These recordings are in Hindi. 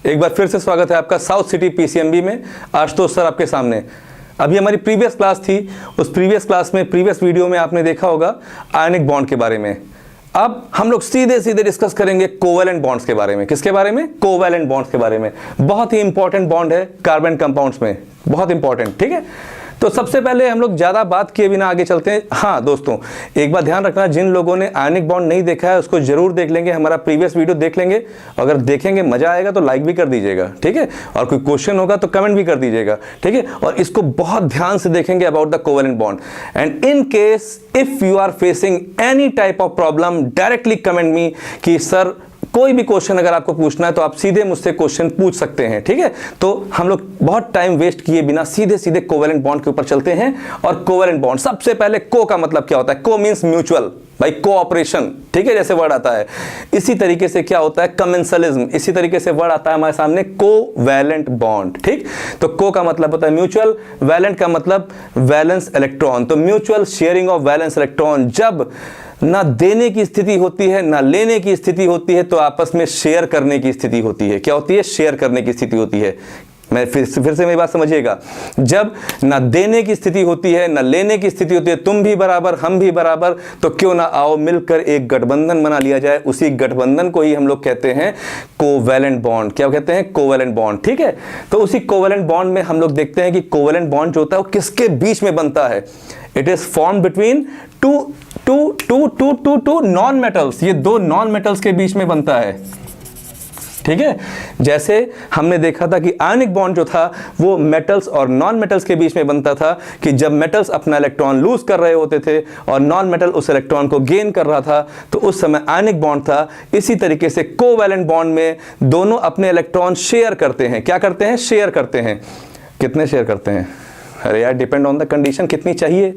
एक बार फिर से स्वागत है आपका साउथ सिटी पीसीएमबी में। आशुतोष सर आपके सामने। अभी हमारी प्रीवियस क्लास थी, उस प्रीवियस क्लास में प्रीवियस वीडियो में आपने देखा होगा आयनिक बॉन्ड के बारे में। अब हम लोग सीधे सीधे डिस्कस करेंगे कोवैलेंट बॉन्ड्स के बारे में। किसके बारे में? कोवैलेंट बॉन्ड्स के बारे में। बहुत ही इंपॉर्टेंट बॉन्ड है कार्बन कंपाउंड्स में, बहुत इंपॉर्टेंट। ठीक है, तो सबसे पहले हम लोग ज़्यादा बात किए बिना आगे चलते हैं। हाँ दोस्तों, एक बात ध्यान रखना, जिन लोगों ने आयनिक बॉन्ड नहीं देखा है उसको जरूर देख लेंगे, हमारा प्रीवियस वीडियो देख लेंगे। अगर देखेंगे मजा आएगा तो लाइक भी कर दीजिएगा, ठीक है, और कोई क्वेश्चन होगा तो कमेंट भी कर दीजिएगा, ठीक है। और इसको बहुत ध्यान से देखेंगे about the covalent bond. And in case if you are facing any type of problem, directly comment me कि सर कोई भी क्वेश्चन अगर आपको पूछना है तो आप सीधे मुझसे क्वेश्चन पूछ सकते हैं, ठीक है। तो हम लोग बहुत टाइम वेस्ट किए बिना सीधे सीधे कोवैलेंट बॉन्ड के ऊपर चलते हैं। और कोवैलेंट बॉन्ड, सबसे पहले को का मतलब क्या होता है? को मींस म्यूचुअल, भाई कोऑपरेशन, ठीक है, जैसे वर्ड आता है। इसी तरीके से क्या होता है? कमेंसलिज्म। इसी तरीके से वर्ड आता है हमारे सामने कोवैलेंट बॉन्ड, ठीक। तो को का मतलब होता है म्यूचुअल, वैलेंट का मतलब वैलेंस इलेक्ट्रॉन। तो mutual sharing of valence electron. जब ना देने की स्थिति होती है ना लेने की स्थिति होती है तो आपस में शेयर करने की स्थिति होती है। क्या होती है? शेयर करने की स्थिति होती है। मैं फिर से मेरी बात समझिएगा। जब ना देने की स्थिति होती है ना लेने की स्थिति होती है, तुम भी बराबर हम भी बराबर, तो क्यों ना आओ मिलकर एक गठबंधन बना लिया जाए। उसी गठबंधन को ही हम लोग कहते हैं कोवैलेंट बॉन्ड। क्या कहते हैं? कोवैलेंट बॉन्ड, ठीक है। तो उसी कोवैलेंट बॉन्ड में हम लोग देखते हैं कि कोवैलेंट बॉन्ड जो होता है वो किसके बीच में बनता है? It is form between two non metals. ये दो नॉन मेटल्स के बीच में बनता है, ठीक है। जैसे हमने देखा था कि आयनिक बॉन्ड जो था वो मेटल्स और नॉन मेटल्स के बीच में बनता था, कि जब मेटल्स अपना इलेक्ट्रॉन लूज कर रहे होते थे और नॉन मेटल उस इलेक्ट्रॉन को गेन कर रहा था, तो उस समय आयनिक बॉन्ड था। इसी तरीके से कोवैलेंट बॉन्ड में दोनों अपने इलेक्ट्रॉन शेयर करते हैं। क्या करते हैं? शेयर करते हैं। कितने शेयर करते हैं? अरे यार, डिपेंड ऑन द कंडीशन, कितनी चाहिए।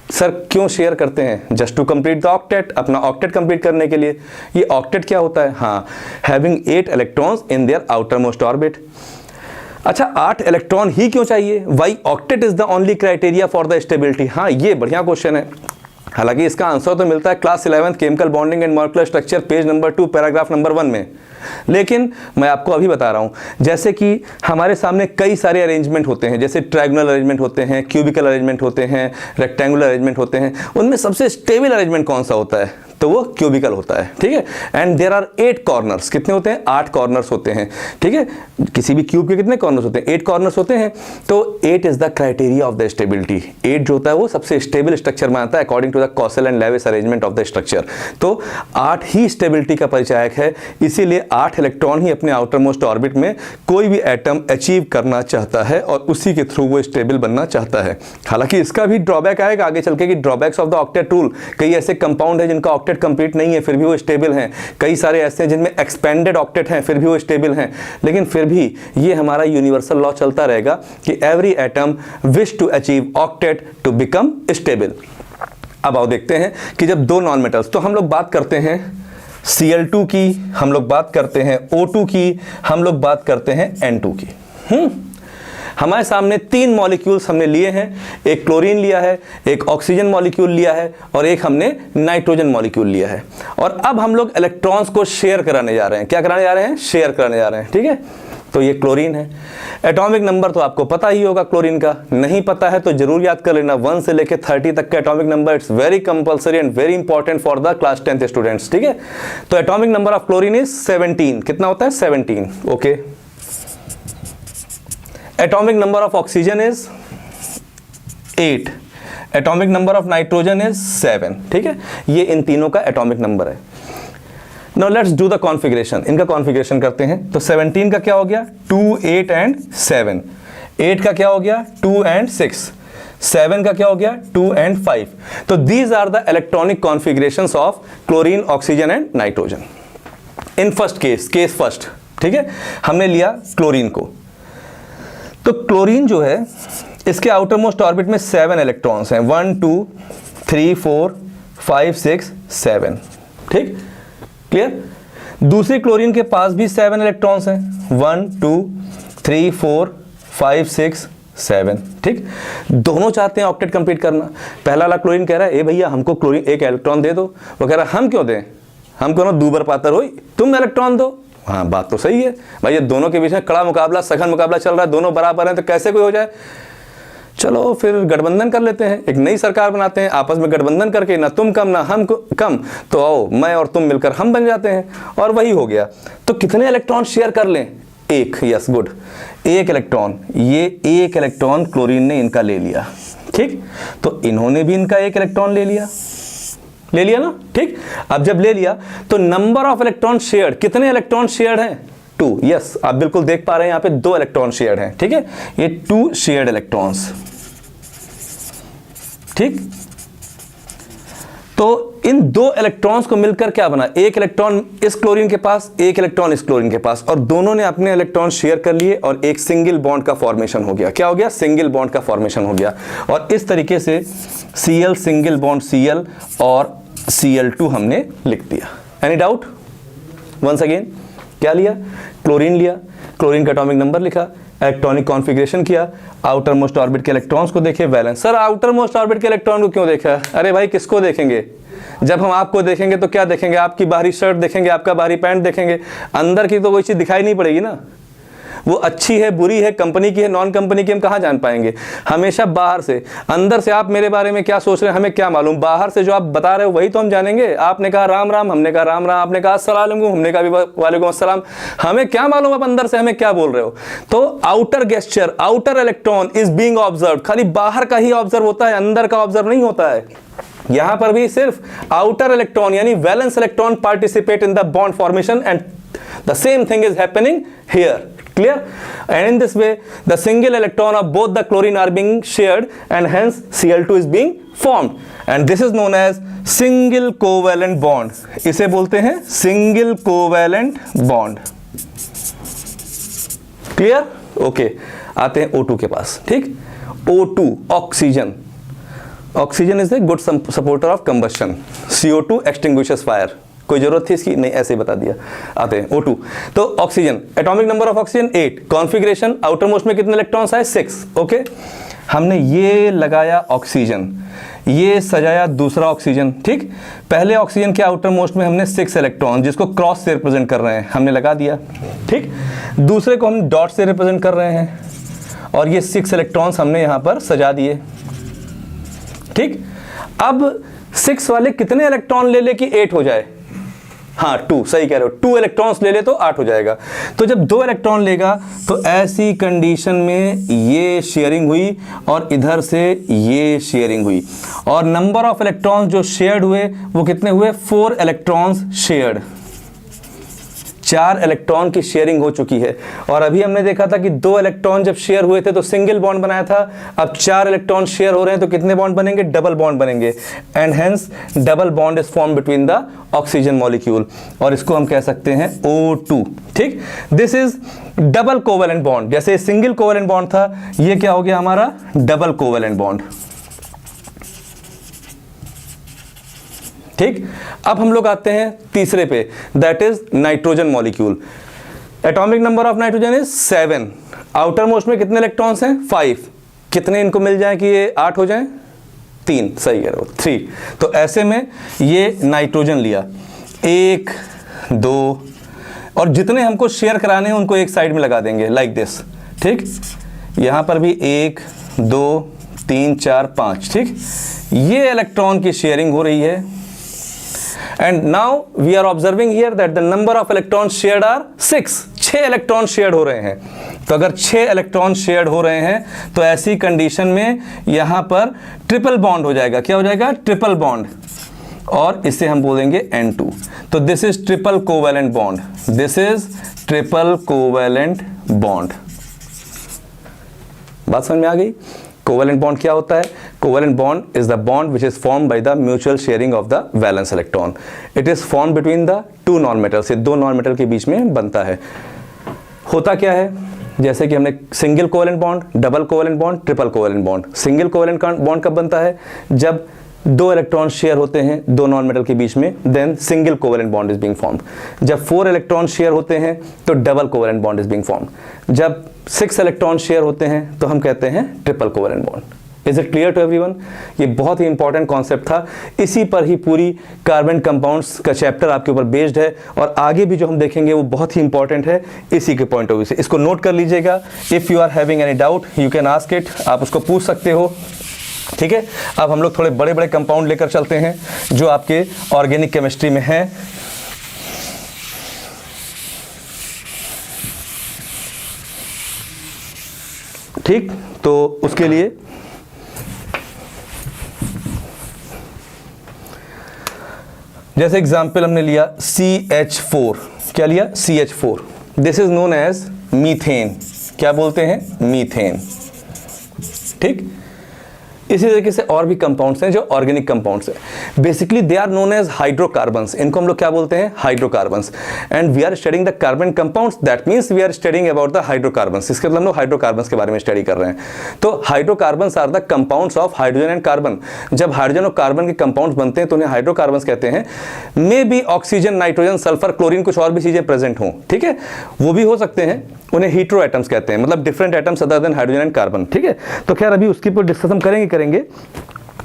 सर क्यों शेयर करते हैं? Just to complete the octet, अपना ऑक्टेट कंप्लीट करने के लिए। ये ऑक्टेट क्या होता है? हाँ, having 8 electrons in their outer most orbit. अच्छा, 8 इलेक्ट्रॉन ही क्यों चाहिए? Why octet is the only criteria for the stability. हाँ, ये बढ़िया क्वेश्चन है। हालांकि इसका आंसर तो मिलता है class 11 chemical bonding and molecular structure page number 2 paragraph number 1 में, लेकिन मैं आपको अभी बता रहा हूं। जैसे कि हमारे सामने कई सारे अरेंजमेंट होते हैं, जैसे ट्रायंगुलर अरेंजमेंट होते हैं, क्यूबिकल अरेंजमेंट होते हैं, रेक्टेंगुलर अरेंजमेंट होते हैं। उनमें सबसे स्टेबल अरेंजमेंट कौन सा होता है? तो वो क्यूबिकल होता है, ठीक है। And there are 8 corners. कितने होते हैं? 8 कॉर्नर्स होते हैं, ठीक है। किसी भी क्यूब के कितने कॉर्नर्स होते हैं? 8 कॉर्नर्स होते हैं। तो 8 is the criteria of the stability. 8 जो होता है वो सबसे स्टेबल स्ट्रक्चर मानता है according to the Kossel and Lewis arrangement of the structure. तो 8 ही स्टेबिलिटी का परिचायक है, इसीलिए 8 इलेक्ट्रॉन ही अपने आउटर मोस्ट ऑर्बिट में कोई भी एटम अचीव करना चाहता है और उसी के थ्रू वो स्टेबल बनना चाहता है। हालांकि इसका भी ड्रॉबैक आएगा आगे चल के, कि drawbacks of the octet rule. कई ऐसे कंपाउंड है जिनका ऑक्टेट कंप्लीट नहीं है फिर भी वो स्टेबल हैं। कई सारे ऐसे हैं जिनमें एक्सपेंडेड ऑक्टेट हैं फिर भी वो स्टेबल हैं। लेकिन फिर भी ये हमारा यूनिवर्सल लॉ चलता रहेगा कि every atom wish to achieve octet to become stable. अब आओ देखते हैं कि जब दो नॉन मेटल्स, तो हम लोग बात करते हैं Cl2 की, हम लोग बात करते हैं O2 की, हम लोग बात करते हैं N2 की। हमारे सामने 3 मॉलिक्यूल्स हमने लिए हैं। एक क्लोरीन लिया है, एक ऑक्सीजन मॉलिक्यूल लिया है और एक हमने नाइट्रोजन मॉलिक्यूल लिया है। और अब हम लोग इलेक्ट्रॉन्स को शेयर कराने जा रहे हैं। क्या कराने जा रहे हैं? शेयर कराने जा रहे हैं, ठीक है। तो ये क्लोरीन है। एटॉमिक नंबर तो आपको पता ही होगा क्लोरीन का, नहीं पता है तो जरूर याद कर लेना। 1 से लेकर 30 तक का atomic number, it's very compulsory and very important for the class 10th students, ठीक है। तो atomic number of chlorine is 17। कितना होता है? 17, okay. Atomic number of oxygen is 8। Atomic number of nitrogen is 7, ठीक है। ये इन तीनों का एटॉमिक नंबर है। Now let's do the configuration. इनका कॉन्फ़िगरेशन करते हैं। तो 17 का क्या हो गया? 2, 8 एंड 7। 8 का क्या हो गया? 2 एंड 6। 7 का क्या हो गया? 2 एंड 5। तो these are the electronic configurations of chlorine, oxygen and nitrogen. In first case first, ठीक है, हमने लिया क्लोरीन को। तो क्लोरीन जो है इसके आउटर मोस्ट ऑर्बिट में 7 इलेक्ट्रॉन्स हैं। 1, 2, 3, 4, 5, 6, 7, ठीक, क्लियर। दूसरी क्लोरीन के पास भी 7 इलेक्ट्रॉन्स हैं। 1, 2, 3, 4, 5, 6, 7, ठीक। दोनों चाहते हैं ऑक्टेट कंप्लीट करना। पहला वाला क्लोरीन कह रहा है ए भैया हमको क्लोरीन एक इलेक्ट्रॉन दे दो। वो कह रहा है हम क्यों दें, हम कोनो दूबर पातर हो, तुम इलेक्ट्रॉन दो। हाँ, बात तो सही है भाई, ये दोनों के बीच में कड़ा मुकाबला, सघन मुकाबला चल रहा है, दोनों बराबर हैं, तो कैसे कोई हो जाए। चलो फिर गठबंधन कर लेते हैं, एक नई सरकार बनाते हैं, आपस में गठबंधन करके ना तुम कम ना हम कम, तो आओ मैं और तुम मिलकर हम बन जाते हैं, और वही हो गया। तो कितने इलेक्ट्रॉन शेयर कर लें? एक, यस गुड, एक इलेक्ट्रॉन। ये एक इलेक्ट्रॉन क्लोरीन ने इनका ले लिया, ठीक, तो इन्होंने भी इनका एक इलेक्ट्रॉन ले लिया ना, ठीक। अब जब ले लिया तो नंबर ऑफ इलेक्ट्रॉन शेयर्ड, कितने इलेक्ट्रॉन शेयर्ड हैं? 2, यस, आप बिल्कुल देख पा रहे हैं यहाँ पे 2 इलेक्ट्रॉन शेयर्ड हैं, ठीक है, ये 2 शेयर्ड इलेक्ट्रॉन्स, ठीक। तो इन 2 इलेक्ट्रॉन्स को मिलकर क्या बना? एक इलेक्ट्रॉन इस क्लोरीन के पास, एक इलेक्ट्रॉन इस क्लोरीन के पास, और दोनों ने अपने इलेक्ट्रॉन शेयर कर लिए और एक सिंगल बॉन्ड का फॉर्मेशन हो गया। क्या हो गया? सिंगल बॉन्ड का फॉर्मेशन हो गया। और इस तरीके से Cl सिंगल बॉन्ड Cl और Cl2 हमने लिख दिया। Any doubt? वंस अगेन, क्या लिया? क्लोरीन लिया, क्लोरीन का एटॉमिक नंबर लिखा, इलेक्ट्रॉनिक कॉन्फ़िगरेशन किया, आउटर मोस्ट ऑर्बिट के इलेक्ट्रॉन्स को देखे, valence. Sir outer most orbit के इलेक्ट्रॉन को क्यों देखा? अरे भाई किसको देखेंगे? जब हम आपको देखेंगे तो क्या देखेंगे? आपकी बाहरी शर्ट देखेंगे, आपका बाहरी पैंट देखेंगे, अंदर की तो कोई चीज़ दिखाई नहीं पड़ेगी ना। वो अच्छी है, बुरी है, कंपनी की है, नॉन कंपनी की, हम कहाँ जान पाएंगे? हमेशा बाहर से। अंदर से आप मेरे बारे में क्या सोच रहे हैं हमें क्या मालूम? बाहर से जो आप बता रहे हो वही तो हम जानेंगे। आपने कहा राम राम, हमने कहा राम राम, आपने कहा अस्सलाम वालेकुम, हमने कहा वालेकुम अस्सलाम, हमें क्या मालूम आप अंदर से हमें क्या बोल रहे हो? तो outer gesture, outer electron is being observe, खाली बाहर का ही ऑब्जर्व होता है, अंदर का ऑब्जर्व नहीं होता है। यहां पर भी सिर्फ आउटर इलेक्ट्रॉन यानी valence electron participate in the bond formation and the same thing is happening here. Clear? And in this way the single electron of both the chlorine are being shared and hence Cl2 is being formed, and this is known as single covalent bond. इसे बोलते हैं single covalent bond. Clear? Okay. आते हैं O2 के पास, ठीक? O2 oxygen. Oxygen is a good supporter of combustion. CO2 extinguishes fire. कोई जरूरत थी इसकी? नहीं, ऐसे ही बता दिया। आते हैं O2. तो oxygen, atomic number of oxygen 8, configuration outer most में कितने इलेक्ट्रॉन्स आए? 6. ओके, हमने ये लगाया ऑक्सीजन, ये सजाया दूसरा ऑक्सीजन, ठीक। पहले ऑक्सीजन के आउटर मोस्ट में हमने 6 इलेक्ट्रॉन जिसको क्रॉस से रिप्रेजेंट कर रहे हैं हमने लगा दिया, ठीक। दूसरे को हम डॉट से रिप्रेजेंट कर रहे हैं और ये 6 इलेक्ट्रॉन्स हमने यहाँ पर सजा दिए, ठीक। अब 6 वाले कितने इलेक्ट्रॉन ले ले कि 8 हो जाए? हाँ 2, सही कह रहे हो, 2 इलेक्ट्रॉन्स ले ले तो 8 हो जाएगा। तो जब 2 इलेक्ट्रॉन लेगा तो ऐसी कंडीशन में ये शेयरिंग हुई और इधर से ये शेयरिंग हुई, और नंबर ऑफ इलेक्ट्रॉन्स जो शेयर्ड हुए वो कितने हुए? 4 इलेक्ट्रॉन्स शेयर्ड, 4 इलेक्ट्रॉन की शेयरिंग हो चुकी है। और अभी हमने देखा था कि 2 इलेक्ट्रॉन जब शेयर हुए थे तो सिंगल बॉन्ड बनाया था, अब 4 इलेक्ट्रॉन शेयर हो रहे हैं तो कितने बॉन्ड बनेंगे? डबल बॉन्ड बनेंगे, and hence double bond is form between the oxygen molecule, और इसको हम कह सकते हैं O2, ठीक। This is double covalent bond. जैसे सिंगल कोवेलेंट बॉन्ड था, ये क्या हो गया हमारा? डबल कोवेलेंट बॉन्ड, ठीक। अब हम लोग आते हैं तीसरे पे, that is nitrogen molecule. Atomic number of nitrogen is 7, outer most में कितने इलेक्ट्रॉन्स हैं? 5। कितने इनको मिल जाए कि ये 8 हो जाए? 3, सही कह रहे हो, 3। तो ऐसे में ये नाइट्रोजन लिया, 1 2, और जितने हमको शेयर कराने हैं उनको एक साइड में लगा देंगे लाइक दिस, ठीक। यहां पर भी 1 2 3 4 5, ठीक। ये इलेक्ट्रॉन की शेयरिंग हो रही है, and now we are observing here that the number of electrons shared are 6. 6 electron shared हो रहे हैं। तो अगर 6 इलेक्ट्रॉन शेयर्ड हो रहे हैं तो ऐसी कंडीशन में यहां पर ट्रिपल बॉन्ड हो जाएगा। क्या हो जाएगा? ट्रिपल बॉन्ड, और इसे हम बोलेंगे N2। तो this is triple covalent bond, this is triple covalent bond. बात समझ में आ गई? कोवेलेंट बॉन्ड क्या होता है? Covalent bond is the bond which is form by the mutual sharing of the valence electron. It is form between the 2 non metals, ये 2 नॉन मेटल के बीच में बनता है। होता क्या है? जैसे कि हमने single covalent bond, double covalent bond, triple covalent bond. Single covalent bond कब बनता है? जब 2 इलेक्ट्रॉन शेयर होते हैं 2 नॉन मेटल के बीच में, then single covalent bond is being formed. जब 4 इलेक्ट्रॉन शेयर होते हैं तो double covalent bond is being formed. जब 6 इलेक्ट्रॉन शेयर होते हैं तो हम कहते हैं triple covalent bond. Is it clear to everyone? ये बहुत ही इंपॉर्टेंट कॉन्सेप्ट था, इसी पर ही पूरी कार्बन कंपाउंड्स का चैप्टर आपके ऊपर बेस्ड है, और आगे भी जो हम देखेंगे वो बहुत ही इंपॉर्टेंट है इसी के पॉइंट ऑफ व्यू से। इसको नोट कर लीजिएगा। If you are having any doubt you can ask it, आप उसको पूछ सकते हो। ठीक है, अब हम लोग थोड़े बड़े बड़े कंपाउंड लेकर चलते हैं जो आपके ऑर्गेनिक केमिस्ट्री में हैं। ठीक, तो उसके लिए जैसे एग्जाम्पल हमने लिया CH4, क्या लिया? CH4, this is known as methane. क्या बोलते हैं? मीथेन। ठीक, इसी तरीके से और भी कंपाउंड्स हैं जो ऑर्गेनिक कंपाउंड्स हैं। Basically they are known as hydrocarbons, इनको हम लोग क्या बोलते हैं? Hydrocarbons. And we are studying the carbon compounds, that means we are studying about the hydrocarbons. इसके मतलब हम लोग हाइड्रोकार्बन्स के बारे में स्टडी कर रहे हैं। तो hydrocarbons are the compounds of hydrogen and carbon. जब हाइड्रोजन और कार्बन के कंपाउंड्स बनते हैं तो उन्हें हाइड्रोकार्बन्स कहते हैं। Maybe oxygen, nitrogen, sulphur, chlorine, कुछ और भी चीजें प्रेजेंट हों, ठीक है, वो भी हो सकते हैं, उन्हें हीट्रो एटम्स कहते हैं, मतलब different atoms other than hydrogen and carbon. ठीक है, तो खैर अभी उसके ऊपर डिस्कस हम करेंगे।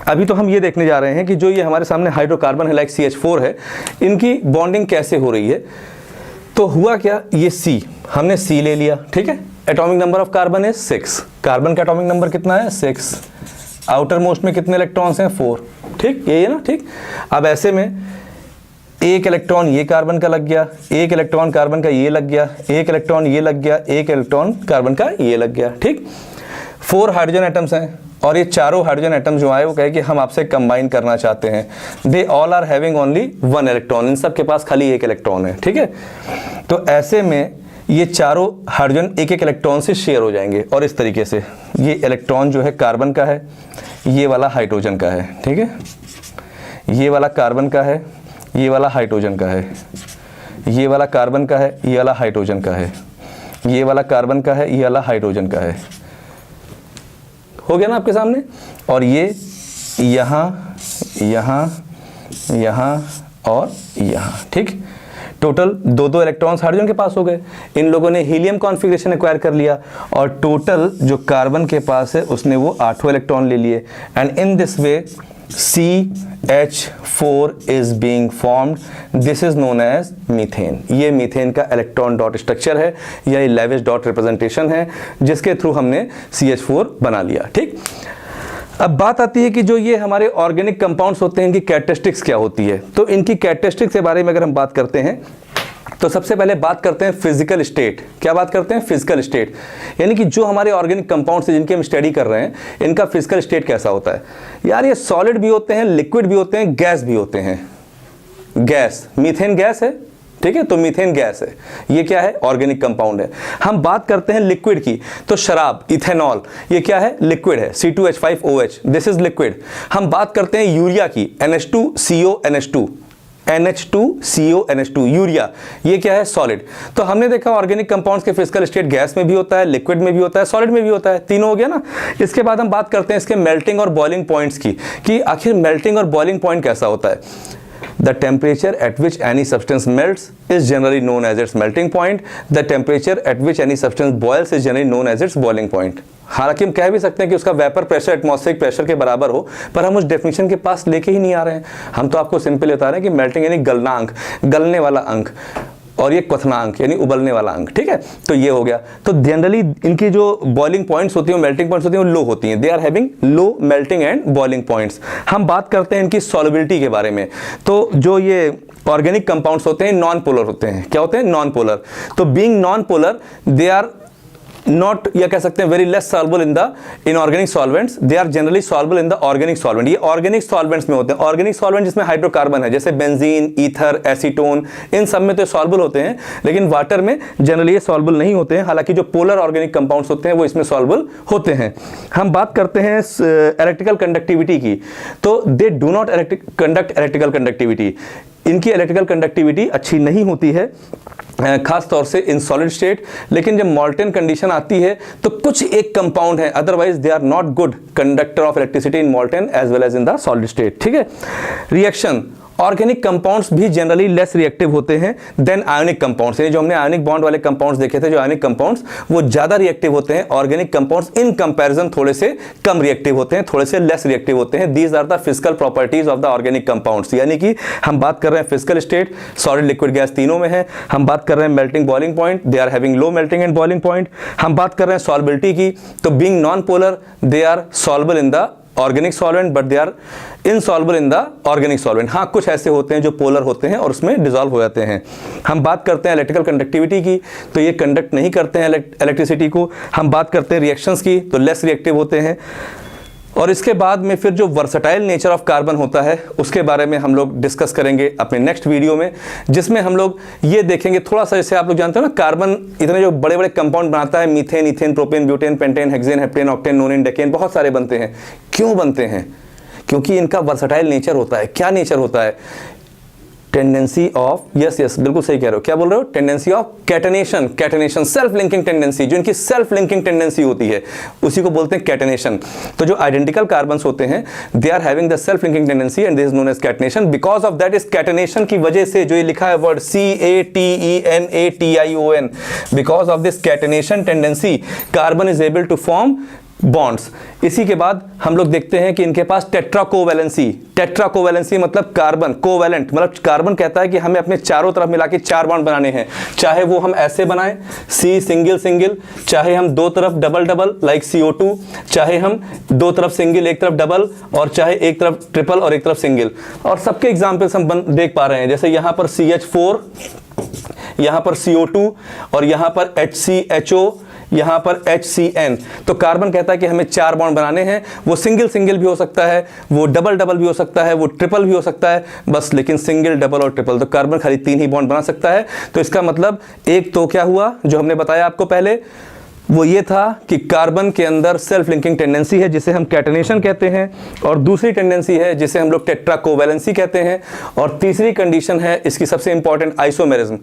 अभी तो हम ये देखने जा रहे हैं कि जो ये हमारे सामने हाइड्रोकार्बन है लाइक CH4 है, इनकी बॉन्डिंग कैसे हो रही है। तो हुआ क्या, ये C, हमने C ले लिया। ठीक है, एटॉमिक नंबर ऑफ कार्बन है 6, कार्बन का एटॉमिक नंबर कितना है? 6। आउटर मोस्ट में कितने इलेक्ट्रॉन्स हैं? 4। ठीक, यही है ना? ठीक, अब ऐसे में एक इलेक्ट्रॉन ये कार्बन का लग गया, एक इलेक्ट्रॉन कार्बन का ये लग गया, एक इलेक्ट्रॉन ये लग गया, एक इलेक्ट्रॉन कार्बन का ये लग गया। ठीक, 4 हाइड्रोजन एटम्स हैं, और ये चारों हाइड्रोजन एटम जो आए वो कहे कि हम आपसे कंबाइन करना चाहते हैं। They all are having only 1 electron, इन सब के पास खाली एक इलेक्ट्रॉन है। ठीक है, तो ऐसे में ये चारों हाइड्रोजन एक एक इलेक्ट्रॉन से शेयर हो जाएंगे, और इस तरीके से ये इलेक्ट्रॉन जो है कार्बन का है, ये वाला हाइड्रोजन का है। ठीक है, ये वाला कार्बन का है, ये वाला हाइड्रोजन का है, ये वाला कार्बन का है, ये वाला हाइड्रोजन का है, ये वाला कार्बन का है, ये वाला हाइड्रोजन का है। हो गया ना आपके सामने? और ये यहाँ, यहाँ, यहाँ और यहाँ। ठीक, टोटल 2-2 इलेक्ट्रॉन्स हाइड्रोजन के पास हो गए। इन लोगों ने हीलियम कॉन्फ़िगरेशन एक्वायर कर लिया, और टोटल जो कार्बन के पास है उसने वो 8 इलेक्ट्रॉन ले लिए। And in this way CH4 is being formed. This is known as methane. ये मीथेन का इलेक्ट्रॉन डॉट स्ट्रक्चर है, या लेविस डॉट रिप्रेजेंटेशन है, जिसके थ्रू हमने CH4 बना लिया। ठीक, अब बात आती है कि जो ये हमारे ऑर्गेनिक कंपाउंड्स होते हैं इनकी कैरेक्टरिस्टिक्स क्या होती है। तो इनकी कैरेक्टरिस्टिक्स के बारे में अगर हम बात करते हैं तो सबसे पहले बात करते हैं फिजिकल स्टेट। क्या बात करते हैं? फिजिकल स्टेट, यानी कि जो हमारे ऑर्गेनिक कंपाउंड्स हैं जिनकी हम स्टडी कर रहे हैं, इनका फिजिकल स्टेट कैसा होता है। यार ये सॉलिड भी होते हैं, लिक्विड भी होते हैं, गैस भी होते हैं। गैस, मीथेन गैस है। ठीक है, तो मीथेन गैस है, ये क्या है? ऑर्गेनिक कंपाउंड है। हम बात करते हैं लिक्विड की, तो शराब, इथेनॉल, ये क्या है? लिक्विड है, C2H5OH, दिस इज लिक्विड। हम बात करते हैं यूरिया की, NH2CONH2 यूरिया, ये क्या है? सॉलिड। तो हमने देखा ऑर्गेनिक कंपाउंड्स के फिजिकल स्टेट गैस में भी होता है, लिक्विड में भी होता है, सॉलिड में भी होता है। तीनों हो गया ना। इसके बाद हम बात करते हैं इसके मेल्टिंग और बॉइलिंग पॉइंट्स की, कि आखिर मेल्टिंग और बॉइलिंग पॉइंट कैसा होता है। The temperature at which any substance melts is generally known as its melting point. The temperature at which any substance boils is generally known as its boiling point. हालांकि हम कह भी सकते हैं कि उसका वेपर प्रेशर एटमॉस्फेरिक प्रेशर के बराबर हो, पर हम उस डेफिनेशन के पास लेके ही नहीं आ रहे हैं। हम तो आपको सिंपल बता रहे हैं कि मेल्टिंग यानी गलनांक, गलने वाला अंक, और ये क्वथनांक यानी उबलने वाला अंक। ठीक है, तो ये हो गया। तो जनरली इनकी जो बॉइलिंग पॉइंट्स होती हैं, मेल्टिंग पॉइंट्स होती हैं, वो लो होती हैं। They are having low melting and boiling points. हम बात करते हैं इनकी सॉल्युबिलिटी के बारे में। तो जो ये ऑर्गेनिक कंपाउंड्स होते हैं नॉन पोलर होते हैं। क्या होते हैं? Non polar. तो being non polar they are not, या कह सकते हैं very less soluble in the inorganic solvents, they are generally soluble in the organic solvent. ये ऑर्गेनिक सॉल्वेंट्स में होते हैं। ऑर्गेनिक सॉल्वेंट जिसमें हाइड्रोकार्बन है, जैसे बेंजीन, ईथर, एसीटोन, इन सब में तो सॉल्युबल होते हैं, लेकिन वाटर में जनरली ये सॉल्युबल नहीं होते हैं। हालांकि जो पोलर ऑर्गेनिक कंपाउंड्स होते हैं वो इसमें सॉल्युबल होते हैं। हम बात करते हैं इलेक्ट्रिकल कंडक्टिविटी की, तो they do not conduct electrical conductivity. इनकी इलेक्ट्रिकल कंडक्टिविटी अच्छी नहीं होती है, खास तौर से इन सॉलिड स्टेट। लेकिन जब मॉल्टेन कंडीशन आती है तो कुछ एक कंपाउंड है, otherwise they are not good conductor of electricity in molten as well as in the solid state. ठीक है, रिएक्शन ऑर्गेनिक कंपाउंड्स भी जनरली लेस रिएक्टिव होते हैं देन आयोनिक कंपाउंड्स। ये जो हमने आयोनिक बॉन्ड वाले कंपाउंड्स देखे थे, जो आयोनिक कंपाउंड्स वो ज्यादा रिएक्टिव होते हैं, ऑर्गेनिक कंपाउंड्स इन कंपैरिजन थोड़े से कम रिएक्टिव होते हैं, थोड़े से लेस रिएक्टिव होते हैं। These are the physical properties of the organic compounds. यानी कि हम बात कर रहे हैं physical state, solid liquid gas तीनों में है। हम बात कर रहे हैं melting boiling point, they are having low melting and boiling point. हम बात कर रहे हैं सॉल्बिलिटी की, तो being non polar they are soluble in the organic solvent but they are insoluble in the organic solvent. हाँ, कुछ ऐसे होते हैं जो पोलर होते हैं और उसमें डिसॉल्व हो जाते हैं। हम बात करते हैं इलेक्ट्रिकल कंडक्टिविटी की, तो ये कंडक्ट नहीं करते हैं इलेक्ट्रिसिटी को। हम बात करते हैं रिएक्शंस की, तो लेस रिएक्टिव होते हैं। और इसके बाद में फिर जो वर्सटाइल नेचर ऑफ कार्बन होता है उसके बारे में हम लोग डिस्कस करेंगे अपने नेक्स्ट वीडियो में, जिसमें हम लोग ये देखेंगे थोड़ा सा, जैसे आप लोग जानते हो ना, कार्बन इतने जो बड़े बड़े कंपाउंड बनाता है, methane, ethane, propane, butane, pentane, hexane, heptane, octane, नोनेन, decane, बहुत सारे बनते हैं। क्यों बनते हैं? क्योंकि इनका वर्सटाइल नेचर होता है। क्या नेचर होता है? टेंडेंसी ऑफ, यस बिल्कुल सही कह रहे हो। क्या बोल रहे हो? Tendency of catenation, catenation, self linking tendency. जो इनकी सेल्फ लिंकिंग टेंडेंसी होती है उसी को बोलते हैं कैटेनेशन। तो जो आइडेंटिकल कार्बन्स होते हैं they are having the self linking tendency and this is known as catenation. Because of that, इस कैटेनेशन की वजह से जो ये लिखा है word CATENATION, because of this catenation tendency carbon is able to form bonds. इसी के बाद हम लोग देखते हैं कि इनके पास टेट्राकोवैलेंसी, टेट्राकोवैलेंसी मतलब कार्बन कोवैलेंट, मतलब कार्बन कहता है कि हमें अपने चारों तरफ मिला के 4 बॉन्ड बनाने हैं। चाहे वो हम ऐसे बनाएं C सिंगल सिंगल, चाहे हम दो तरफ डबल डबल लाइक CO2, चाहे हम दो तरफ सिंगल एक तरफ डबल, और चाहे एक तरफ ट्रिपल और एक तरफ सिंगल। और सबके एग्जाम्पल्स हम देख पा रहे हैं, जैसे यहां पर CH4, यहां पर CO2 और यहां पर HCHO, यहां पर HCN। तो कार्बन कहता है कि हमें 4 बॉन्ड बनाने हैं। वो सिंगल सिंगल भी हो सकता है, वो डबल डबल भी हो सकता है, वो ट्रिपल भी हो सकता है, बस लेकिन सिंगल, डबल और ट्रिपल। तो कार्बन खाली 3 ही बॉन्ड बना सकता है। तो इसका मतलब एक तो क्या हुआ जो हमने बताया आपको पहले, वो ये था कि कार्बन के अंदर सेल्फ लिंकिंग टेंडेंसी है जिसे हम कैटेनेशन कहते हैं, और दूसरी टेंडेंसी है जिसे हम लोग टेट्राकोवैलेंसी कहते हैं, और तीसरी कंडीशन है इसकी सबसे important isomerism.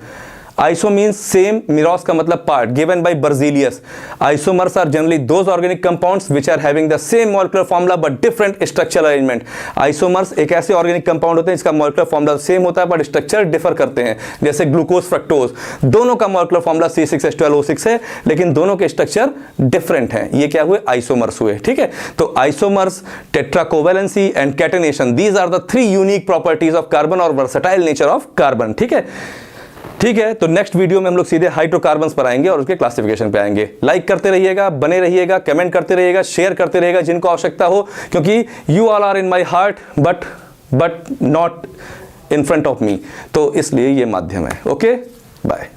Iso means same, meros का मतलब part, given by Berzelius. Isomers are generally those organic compounds which are having the same molecular formula but different structural arrangement. Isomers एक ऐसे ऑर्गेनिक कंपाउंड होते हैं जिसका मॉलिक्यूलर फॉर्मूला सेम होता है बट स्ट्रक्चर डिफर करते हैं। जैसे ग्लूकोज, फ्रक्टोज, दोनों का मॉलिक्यूलर फॉर्मूला C6H12O6 है, लेकिन दोनों के स्ट्रक्चर डिफरेंट हैं। ये क्या हुए? आइसोमर्स हुए। ठीक है, तो isomers, tetracovalency and catenation, these are the 3 unique properties of carbon और वर्सटाइल नेचर ऑफ कार्बन। ठीक है, ठीक है। तो नेक्स्ट वीडियो में हम लोग सीधे हाइड्रोकार्बन्स पर आएंगे और उसके क्लासिफिकेशन पे आएंगे। लाइक करते रहिएगा, बने रहिएगा, कमेंट करते रहिएगा, शेयर करते रहिएगा जिनको आवश्यकता हो, क्योंकि you all are in my heart but not in front of me. तो इसलिए ये माध्यम है। Okay, bye.